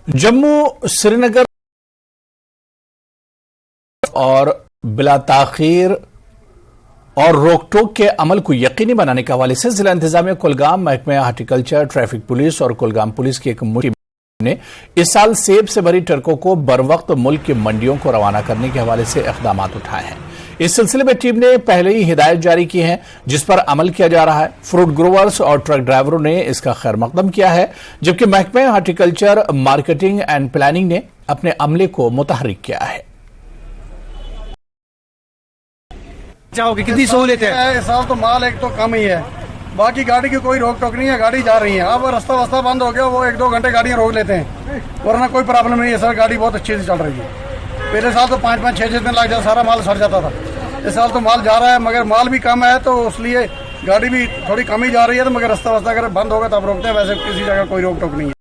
जम्मू श्रीनगर और बिला ताखीर और रोक टोक के अमल को यकीनी बनाने के हवाले से जिला इंतजामिया कुलगाम, महकमा हार्टिकल्चर, ट्रैफिक पुलिस और कुलगाम पुलिस की एक मुहिम ने इस साल सेब से भरी ट्रकों को बरवक्त मुल्क की मंडियों को रवाना करने के हवाले से इकदाम उठाए हैं। इस सिलसिले में टीम ने पहले ही हिदायत जारी की है, जिस पर अमल किया जा रहा है। फ्रूट ग्रोवर्स और ट्रक ड्राइवरों ने इसका खैर मकदम किया है, जबकि महकमा हार्टिकल्चर, मार्केटिंग एंड प्लानिंग ने अपने अमले को मुतहरिक किया है। कितनी सहूलियत है? इस साल तो माल एक तो कम ही है, बाकी गाड़ी की कोई रोक टोक नहीं है, गाड़ी जा रही है। अब रास्ता वास्ता बंद हो गया, वो 1-2 घंटे गाड़ियां रोक लेते हैं, वरना कोई प्रॉब्लम नहीं है सर। गाड़ी बहुत अच्छी से चल रही है। पहले साल तो 5-5, 6-6 दिन लग जाता, सारा माल सड़ जाता था। इस साल तो माल जा रहा है, मगर माल भी कम है, तो इसलिए गाड़ी भी थोड़ी कम ही जा रही है। तो मगर रास्ता वास्ता अगर बंद होगा तब रोकते हैं, वैसे किसी जगह कोई रोक टोक नहीं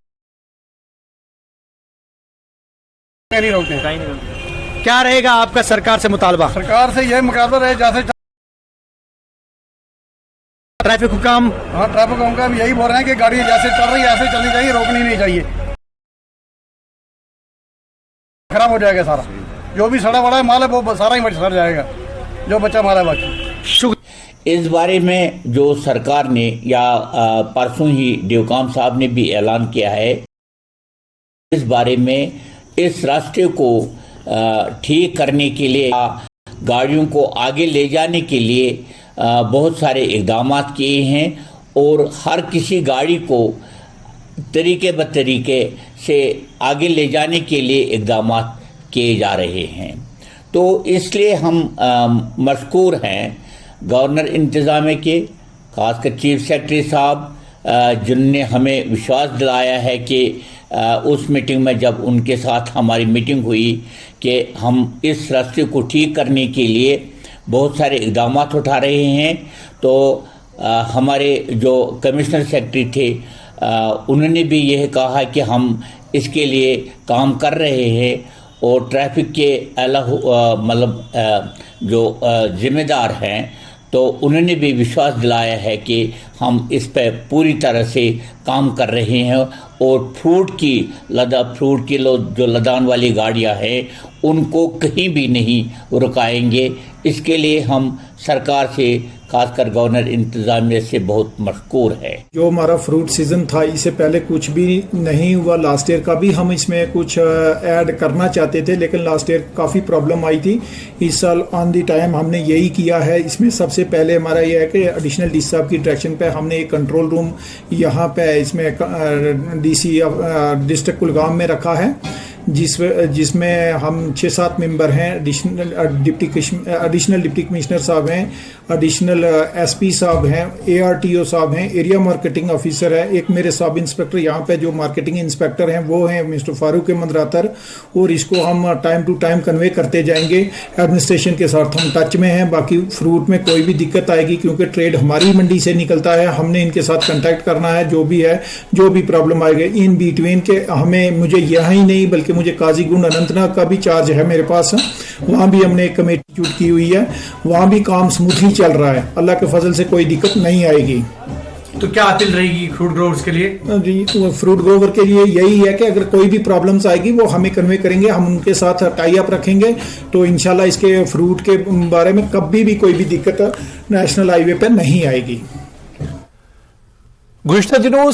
है, नहीं रोकते हैं। क्या रहेगा आपका सरकार से मुतालबा? सरकार से यह मुतालबा रहे जैसे ट्रैफिक हुकाम। हाँ, ट्रैफिक हुकाम यही बोल रहे हैं कि गाड़ी जैसे चल रही है ऐसे चलनी चाहिए, रोकनी नहीं चाहिए। खराब हो जाएगा सारा, जो भी सड़ा बड़ा माल है वो सारा ही सड़ जाएगा, जो बच्चा माल है बाकी। इस बारे में जो सरकार ने या परसों ही ड्यूकाम साहब ने भी ऐलान किया है, इस बारे में इस रास्ते को ठीक करने के लिए, गाड़ियों को आगे ले जाने के लिए बहुत सारे इक़दाम किए हैं और हर किसी गाड़ी को तरीके ब तरीके से आगे ले जाने के लिए इक़दाम किए जा रहे हैं। तो इसलिए हम मशकूर हैं गवर्नर इंतज़ामिया के, खासकर चीफ सेक्रेटरी साहब, जिनने हमें विश्वास दिलाया है कि उस मीटिंग में जब उनके साथ हमारी मीटिंग हुई कि हम इस रास्ते को ठीक करने के लिए बहुत सारे इक़दाम उठा रहे हैं। तो हमारे जो कमिश्नर सेक्रेटरी थे उन्होंने भी यह कहा कि हम इसके लिए काम कर रहे हैं और ट्रैफिक के जो जिम्मेदार हैं तो उन्होंने भी विश्वास दिलाया है कि हम इस पर पूरी तरह से काम कर रहे हैं और फ्रूट की जो लदान वाली गाड़ियां हैं उनको कहीं भी नहीं रुकाएंगे। इसके लिए हम सरकार से, खासकर गवर्नर इंतजामिया से बहुत मशकूर है। जो हमारा फ्रूट सीजन था, इससे पहले कुछ भी नहीं हुआ। लास्ट ईयर का भी हम इसमें कुछ ऐड करना चाहते थे, लेकिन लास्ट ईयर काफ़ी प्रॉब्लम आई थी। इस साल ऑन दी टाइम हमने यही किया है। इसमें सबसे पहले हमारा यह है कि एडिशनल डीसी साहब की डायरेक्शन पे हमने एक कंट्रोल रूम यहाँ पे इसमें डीसी डिस्ट्रिक्ट कुलगाम में रखा है, जिसमें हम 6-7 मेंबर हैं। एडिशनल डिप्टी कमिश्नर साहब हैं, एडिशनल एसपी साहब हैं, ARTO साहब हैं, एरिया मार्केटिंग ऑफिसर है, एक मेरे सब इंस्पेक्टर यहाँ पे जो मार्केटिंग इंस्पेक्टर हैं वो हैं मिस्टर फारूक अहमद रातर। और इसको हम टाइम टू टाइम कन्वे करते जाएंगे। एडमिनिस्ट्रेशन के साथ हम टच में हैं। बाकी फ्रूट में कोई भी दिक्कत आएगी, क्योंकि ट्रेड हमारी मंडी से निकलता है, हमने इनके साथ कंटेक्ट करना है। जो भी है, जो भी प्रॉब्लम आएगी इन बिटवीन के, मुझे यहाँ ही नहीं बल्कि मुझे काजीगुंड अनंतनाग का भी चार्ज है मेरे पास, वहां भी हमने एक कमेटी चूट की हुई है, वहां भी काम स्मूथली चल रहा है। अल्लाह के फजल से कोई दिक्कत नहीं आएगी। तो क्या अपील रहेगी फ्रूट ग्रोवर्स के लिए? जी, फ्रूट ग्रोवर के लिए यही है कि अगर कोई भी प्रॉब्लम्स आएगी वो हमें कन्वे करेंगे, हम उनके साथ टाई अप रखेंगे, तो इंशाल्लाह इसके फ्रूट के बारे में कभी भी कोई भी दिक्कत नेशनल हाईवे पर नहीं आएगी। गुज़िश्ता दिनों